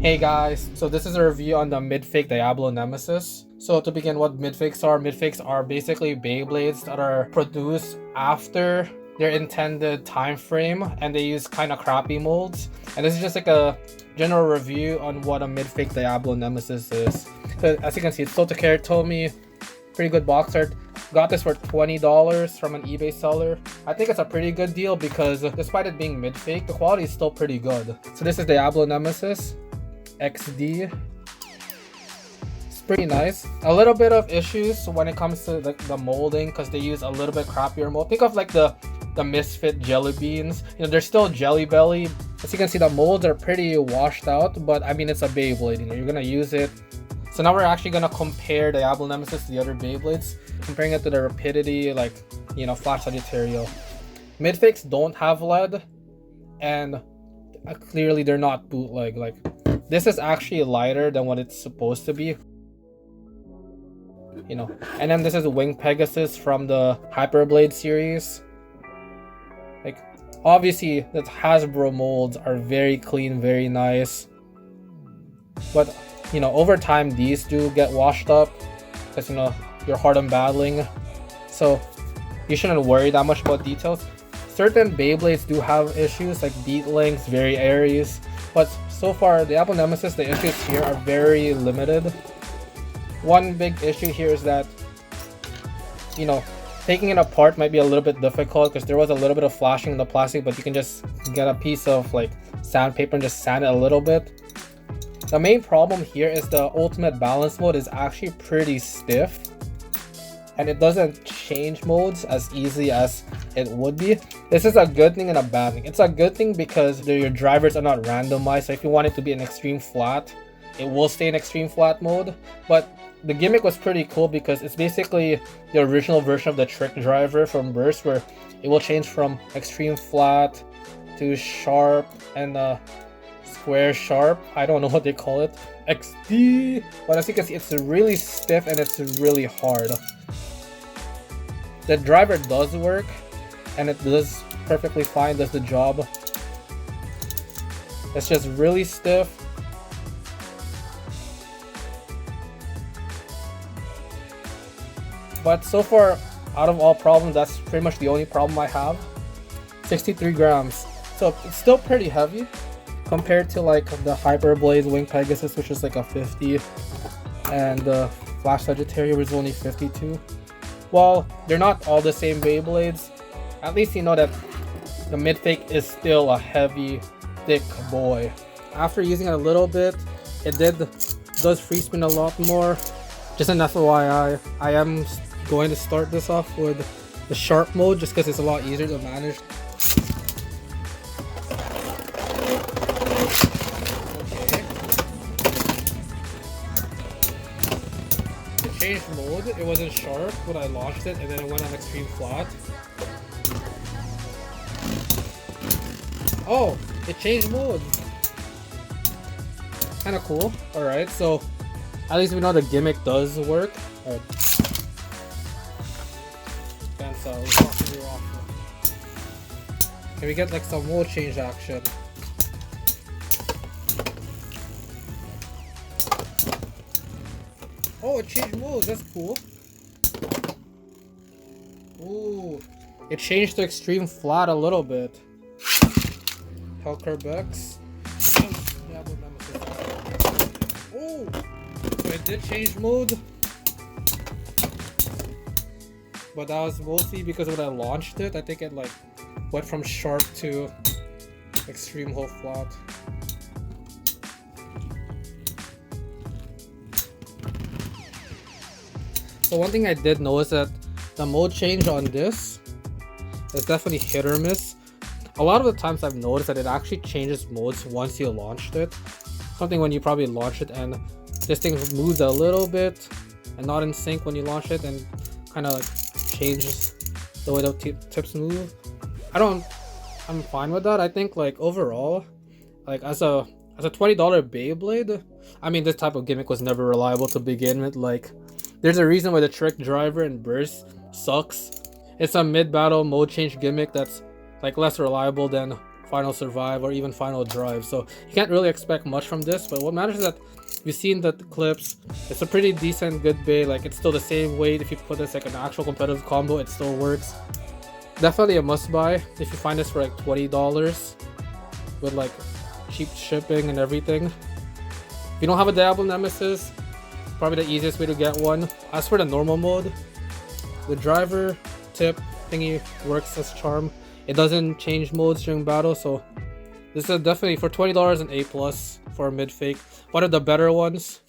Hey guys, so this is a review on the Midfake Diablo Nemesis. So to begin, what midfakes are basically Beyblades that are produced after their intended time frame, and they use kind of crappy molds. And this is just like a general review on what a Midfake Diablo Nemesis is. So as you can see, it's still takara told me, pretty good box art. Got this for $20 from an eBay seller. I think it's a pretty good deal because despite it being mid-fake, the quality is still pretty good. So this is Diablo Nemesis XD. It's pretty nice. A little bit of issues when it comes to the molding because they use a little bit crappier mold. Think of like the misfit jelly beans. You know, they're still Jelly Belly. As you can see, the molds are pretty washed out, but I mean, it's a Beyblade. You know, you're gonna use it. So now we're actually gonna compare Diablo Nemesis to the other Beyblades, comparing it to the rapidity, like, you know, Flash Sagittario. Midfakes don't have lead, and clearly they're not bootleg. Like, this is actually lighter than what it's supposed to be. You know, and then this is Wing Pegasus from the Hyperblade series. Like, obviously the Hasbro molds are very clean, very nice, but you know, over time these do get washed up because, you know, you're hard on battling, so you shouldn't worry that much about details. Certain Beyblades do have issues like beat links, very Aries, but so far the Diablo Nemesis, the issues here are very limited. One big issue here is that, you know, taking it apart might be a little bit difficult because there was a little bit of flashing in the plastic, but you can just get a piece of like sandpaper and just sand it a little bit. The main problem here is the ultimate balance mode is actually pretty stiff, and it doesn't change modes as easily as it would be. This is a good thing and a bad thing. It's a good thing because your drivers are not randomized, so if you want it to be an extreme flat, it will stay in extreme flat mode. But the gimmick was pretty cool because it's basically the original version of the trick driver from Burst, where it will change from extreme flat to sharp and square sharp. I don't know what they call it. XD. But as you can see, it's really stiff and it's really hard. The driver does work and it does perfectly fine, does the job. It's just really stiff. But so far, out of all problems, that's pretty much the only problem I have. 63 grams. So it's still pretty heavy compared to like the Hyperblade Wing Pegasus, which is like a 50, and the Flash Sagittario was only 52. While they're not all the same Beyblades, at least you know that the Midfake is still a heavy, thick boy. After using it a little bit, it does free spin a lot more. Just an FYI, I am going to start this off with the sharp mode just because it's a lot easier to manage. Changed mode. It wasn't sharp when I launched it, and then it went on extreme flat. Oh, it changed mode. Kind of cool. All right, so at least we know the gimmick does work. All right. Can we get like some mode change action? Oh, it changed modes. That's cool. Ooh, it changed to extreme flat a little bit. Helkerbex. Oh, so it did change mode, but that was mostly because when I launched it, I think it like went from sharp to extreme whole flat. So one thing I did notice that the mode change on this is definitely hit or miss. A lot of the times I've noticed that it actually changes modes once you launched it. Something when you probably launch it and this thing moves a little bit and not in sync when you launch it, and kind of like changes the way the tips move. I'm fine with that. I think like overall, like as a $20 Beyblade, I mean, this type of gimmick was never reliable to begin with. Like, there's a reason why the trick driver and burst sucks. It's a mid-battle mode change gimmick that's like less reliable than Final Survive, or even Final Drive. So you can't really expect much from this, but what matters is that you've seen the clips. It's a pretty decent, good bay. Like, it's still the same weight. If you put this like an actual competitive combo, it still works. Definitely a must buy if you find this for like $20 with like cheap shipping and everything. If you don't have a Diablo Nemesis, probably the easiest way to get one. As for the normal mode, the driver tip thingy works as charm. It doesn't change modes during battle, so this is definitely for $20 an A+ for a mid fake. One of the better ones.